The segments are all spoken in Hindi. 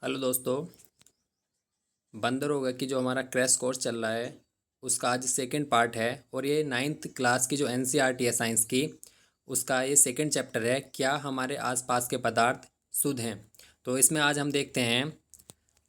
हेलो दोस्तों। बंदरों की जो हमारा क्रैश कोर्स चल रहा है उसका आज सेकंड पार्ट है और ये नाइन्थ क्लास की जो एनसीईआरटी है साइंस की उसका ये सेकंड चैप्टर है, क्या हमारे आसपास के पदार्थ शुद्ध हैं। तो इसमें आज हम देखते हैं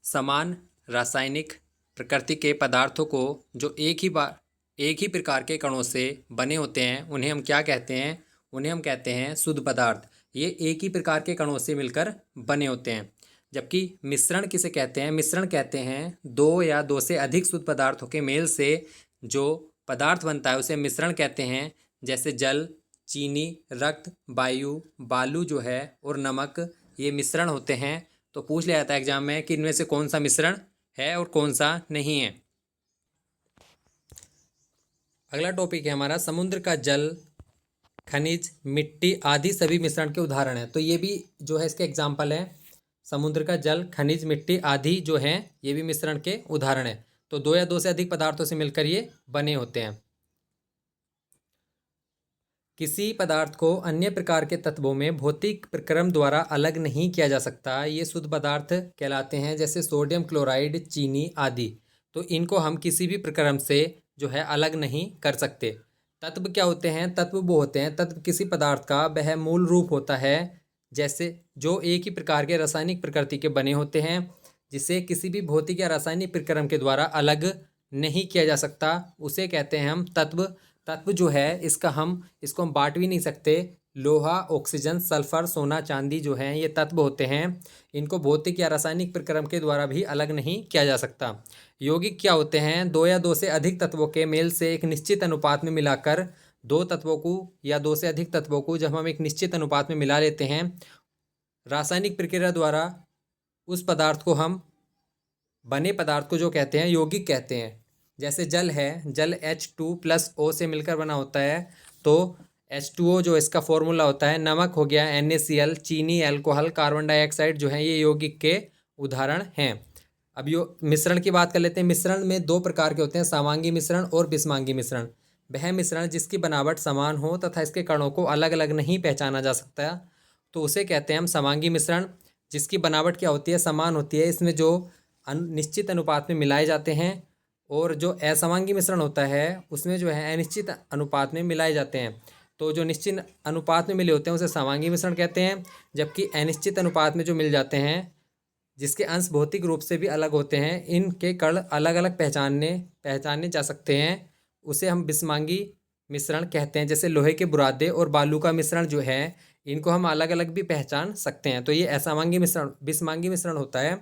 समान रासायनिक प्रकृति के पदार्थों को जो एक ही प्रकार के कणों से बने होते हैं उन्हें हम क्या कहते हैं। उन्हें हम कहते हैं शुद्ध पदार्थ। ये एक ही प्रकार के कणों से मिलकर बने होते हैं। जबकि मिश्रण किसे कहते हैं? मिश्रण कहते हैं दो या दो से अधिक शुद्ध पदार्थों के मेल से जो पदार्थ बनता है उसे मिश्रण कहते हैं। जैसे जल, चीनी, रक्त, वायु, बालू जो है और नमक, ये मिश्रण होते हैं। तो पूछ लिया जाता है एग्जाम में कि इनमें से कौन सा मिश्रण है और कौन सा नहीं है। अगला टॉपिक है हमारा समुद्र का जल, खनिज, मिट्टी आदि सभी मिश्रण के उदाहरण हैं। तो ये भी जो है इसके एग्जाम्पल है। समुद्र का जल, खनिज, मिट्टी आदि जो हैं ये भी मिश्रण के उदाहरण हैं। तो दो या दो से अधिक पदार्थों से मिलकर ये बने होते हैं। किसी पदार्थ को अन्य प्रकार के तत्वों में भौतिक प्रक्रम द्वारा अलग नहीं किया जा सकता, ये शुद्ध पदार्थ कहलाते हैं। जैसे सोडियम क्लोराइड, चीनी आदि। तो इनको हम किसी भी प्रक्रम से जो है अलग नहीं कर सकते। तत्व क्या होते हैं? तत्व वो होते हैं, तत्व किसी पदार्थ का वह मूल रूप होता है जैसे जो एक ही प्रकार के रासायनिक प्रकृति के बने होते हैं, जिसे किसी भी भौतिक या रासायनिक प्रक्रम के द्वारा अलग नहीं किया जा सकता, उसे कहते हैं हम तत्व। तत्व जो है इसको हम बांट भी नहीं सकते। लोहा, ऑक्सीजन, सल्फर, सोना, चांदी जो हैं ये तत्व होते हैं। इनको भौतिक या रासायनिक प्रक्रम के द्वारा भी अलग नहीं किया जा सकता। यौगिक क्या होते हैं? दो या दो से अधिक तत्वों के मेल से एक निश्चित अनुपात में मिलाकर दो तत्वों को या दो से अधिक तत्वों को जब हम एक निश्चित अनुपात में मिला लेते हैं रासायनिक प्रक्रिया द्वारा, उस पदार्थ को हम बने पदार्थ को जो कहते हैं यौगिक कहते हैं। जैसे जल है, जल H2+O से मिलकर बना होता है। तो H2O जो इसका फॉर्मूला होता है। नमक हो गया NaCl, चीनी, अल्कोहल, कार्बन डाइऑक्साइड जो है ये यौगिक के उदाहरण हैं। अब यो मिश्रण की बात कर लेते हैं। मिश्रण में दो प्रकार के होते हैं, समांगी मिश्रण और विषमांगी मिश्रण। वह मिश्रण जिसकी बनावट समान हो तथा इसके कणों को अलग अलग नहीं पहचाना जा सकता, तो उसे कहते हैं हम समांगी मिश्रण। जिसकी बनावट क्या होती है? समान होती है। इसमें जो निश्चित अनुपात में मिलाए जाते हैं। और जो असमांगी मिश्रण होता है उसमें जो है अनिश्चित अनुपात में मिलाए जाते हैं। तो जो निश्चित अनुपात में मिले होते हैं उसे समांगी मिश्रण कहते हैं। जबकि अनिश्चित अनुपात में जो मिल जाते हैं, जिसके अंश भौतिक रूप से भी अलग होते हैं, इनके कण अलग अलग पहचाने जा सकते हैं, उसे हम विषमांगी मिश्रण कहते हैं। जैसे लोहे के बुरादे और बालू का मिश्रण जो है इनको हम अलग अलग भी पहचान सकते हैं। तो ये असमांगी मिश्रण, विषमांगी मिश्रण होता है।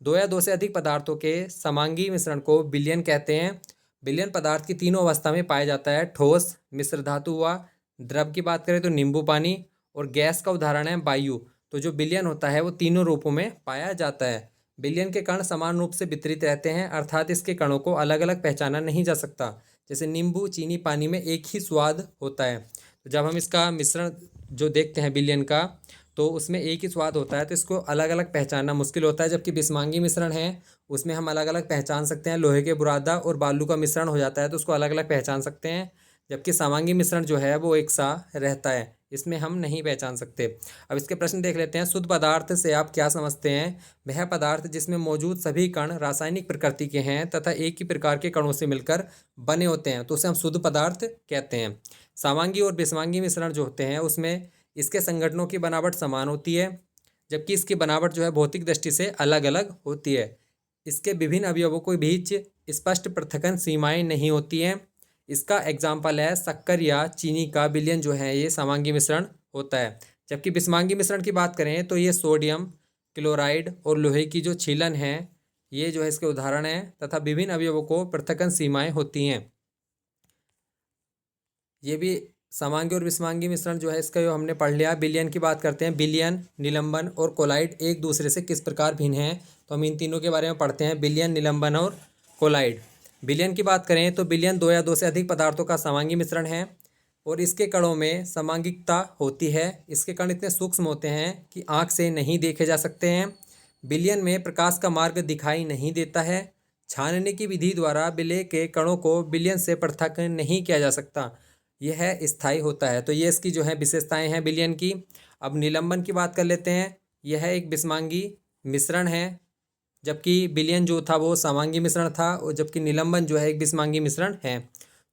दो या दो से अधिक पदार्थों के समांगी मिश्रण को विलयन कहते हैं। विलयन पदार्थ की तीनों अवस्था में पाया जाता है। ठोस, मिश्र धातु हुआ। द्रव की बात करें तो नींबू पानी, और गैस का उदाहरण है वायु। तो जो विलयन होता है वो तीनों रूपों में पाया जाता है। विलयन के कण समान रूप से वितरित रहते हैं, अर्थात इसके कणों को अलग अलग पहचाना नहीं जा सकता। जैसे नींबू, चीनी, पानी में एक ही स्वाद होता है। तो जब हम इसका मिश्रण जो देखते हैं विलयन का, तो उसमें एक ही स्वाद होता है, तो इसको अलग अलग पहचानना मुश्किल होता है। जबकि विषमांगी मिश्रण है उसमें हम अलग अलग पहचान सकते हैं। लोहे के बुरादा और बालू का मिश्रण हो जाता है तो उसको अलग अलग पहचान सकते हैं। जबकि समांगी मिश्रण जो है वो एक सा रहता है, इसमें हम नहीं पहचान सकते। अब इसके प्रश्न देख लेते हैं। शुद्ध पदार्थ से आप क्या समझते हैं? वह पदार्थ जिसमें मौजूद सभी कण रासायनिक प्रकृति के हैं तथा एक ही प्रकार के कणों से मिलकर बने होते हैं, तो उसे हम शुद्ध पदार्थ कहते हैं। समांगी और विषमांगी मिश्रण जो होते हैं उसमें इसके संगठनों की बनावट समान होती है, जबकि इसकी बनावट जो है भौतिक दृष्टि से अलग अलग होती है। इसके विभिन्न अवयवों के बीच स्पष्ट पृथक्करण सीमाएं नहीं होती हैं। इसका एग्जाम्पल है शक्कर या चीनी का विलयन जो है ये समांगी मिश्रण होता है। जबकि विषमांगी मिश्रण की बात करें तो ये सोडियम क्लोराइड और लोहे की जो छीलन है ये जो है इसके उदाहरण हैं, तथा विभिन्न अवयवों को पृथक्करण सीमाएं होती हैं। ये भी समांगी और विषमांगी मिश्रण जो है इसका जो हमने पढ़ लिया। विलयन की बात करते हैं। विलयन, निलंबन और कोलाइड एक दूसरे से किस प्रकार भिन्न हैं, तो हम इन तीनों के बारे में पढ़ते हैं। विलयन, निलंबन और कोलाइड। विलयन की बात करें तो विलयन दो या दो से अधिक पदार्थों का समांगी मिश्रण है और इसके कणों में समांगिकता होती है। इसके कण इतने सूक्ष्म होते हैं कि आँख से नहीं देखे जा सकते हैं। विलयन में प्रकाश का मार्ग दिखाई नहीं देता है। छानने की विधि द्वारा विलय के कणों को विलयन से पृथक नहीं किया जा सकता। यह स्थायी होता है। तो ये इसकी जो है विशेषताएं हैं विलयन की। अब निलंबन की बात कर लेते हैं। यह एक विषमांगी मिश्रण है जबकि विलयन जो था वो समांगी मिश्रण था, और जबकि निलंबन जो है एक विषमांगी मिश्रण है।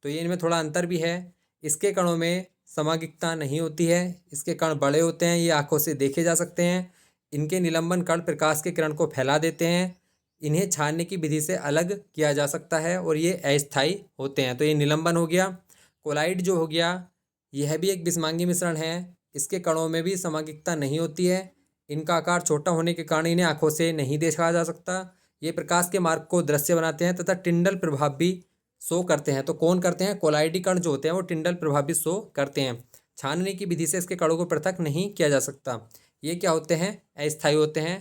तो ये इनमें थोड़ा अंतर भी है। इसके कणों में समांगिकता नहीं होती है, इसके कण बड़े होते हैं, ये आंखों से देखे जा सकते हैं। इनके निलंबन कण प्रकाश के किरण को फैला देते हैं, इन्हें छानने की विधि से अलग किया जा सकता है, और ये अस्थायी होते हैं। तो ये निलंबन हो गया। कोलाइड जो हो गया, यह भी एक विषमांगी मिश्रण है। इसके कणों में भी समांगिकता नहीं होती है, इनका आकार छोटा होने के कारण इन्हें आंखों से नहीं देखा जा सकता। ये प्रकाश के मार्ग को दृश्य बनाते हैं तथा टिंडल प्रभाव भी शो करते हैं। तो कौन करते हैं? कोलाइडी कण जो होते हैं वो टिंडल प्रभाव भी शो करते हैं। छानने की विधि से इसके कणों को पृथक नहीं किया जा सकता। ये क्या होते हैं? अस्थायी होते हैं,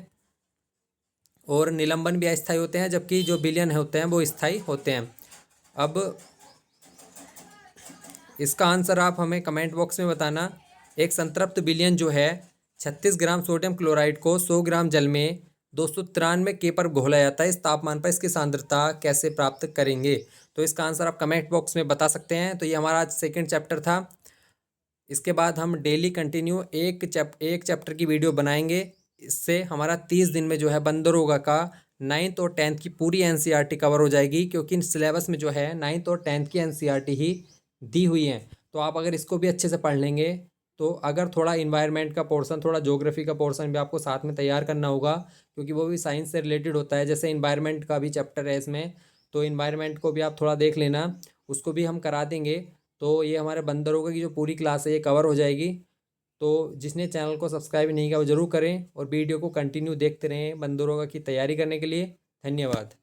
और निलंबन भी अस्थायी होते हैं, जबकि जो विलयन होते हैं वो स्थायी होते हैं। अब इसका आंसर आप हमें कमेंट बॉक्स में बताना। एक संतृप्त विलयन जो है 36 ग्राम सोडियम क्लोराइड को 100 ग्राम जल में 293 के पर घोला जाता है। इस तापमान पर इसकी सांद्रता कैसे प्राप्त करेंगे? तो इसका आंसर आप कमेंट बॉक्स में बता सकते हैं। तो ये हमारा आज सेकंड चैप्टर था। इसके बाद हम डेली कंटिन्यू एक चैप्टर की वीडियो बनाएंगे। इससे हमारा 30 दिन में जो है बंदरोगा का 9th और 10th की पूरी एनसीईआरटी कवर हो जाएगी, क्योंकि सिलेबस में जो है 9th और 10th की एनसीईआरटी ही दी हुई हैं। तो आप अगर इसको भी अच्छे से पढ़ लेंगे, तो अगर थोड़ा इन्वायरमेंट का पोर्शन, थोड़ा ज्योग्राफी का पोर्शन भी आपको साथ में तैयार करना होगा, क्योंकि वो भी साइंस से रिलेटेड होता है। जैसे इन्वायरमेंट का भी चैप्टर है इसमें, तो इन्वायरमेंट को भी आप थोड़ा देख लेना, उसको भी हम करा देंगे। तो ये हमारे बंदरोगा की जो पूरी क्लास है ये कवर हो जाएगी। तो जिसने चैनल को सब्सक्राइब नहीं किया वो ज़रूर करें, और वीडियो को कंटिन्यू देखते रहें बंदरोगा की तैयारी करने के लिए। धन्यवाद।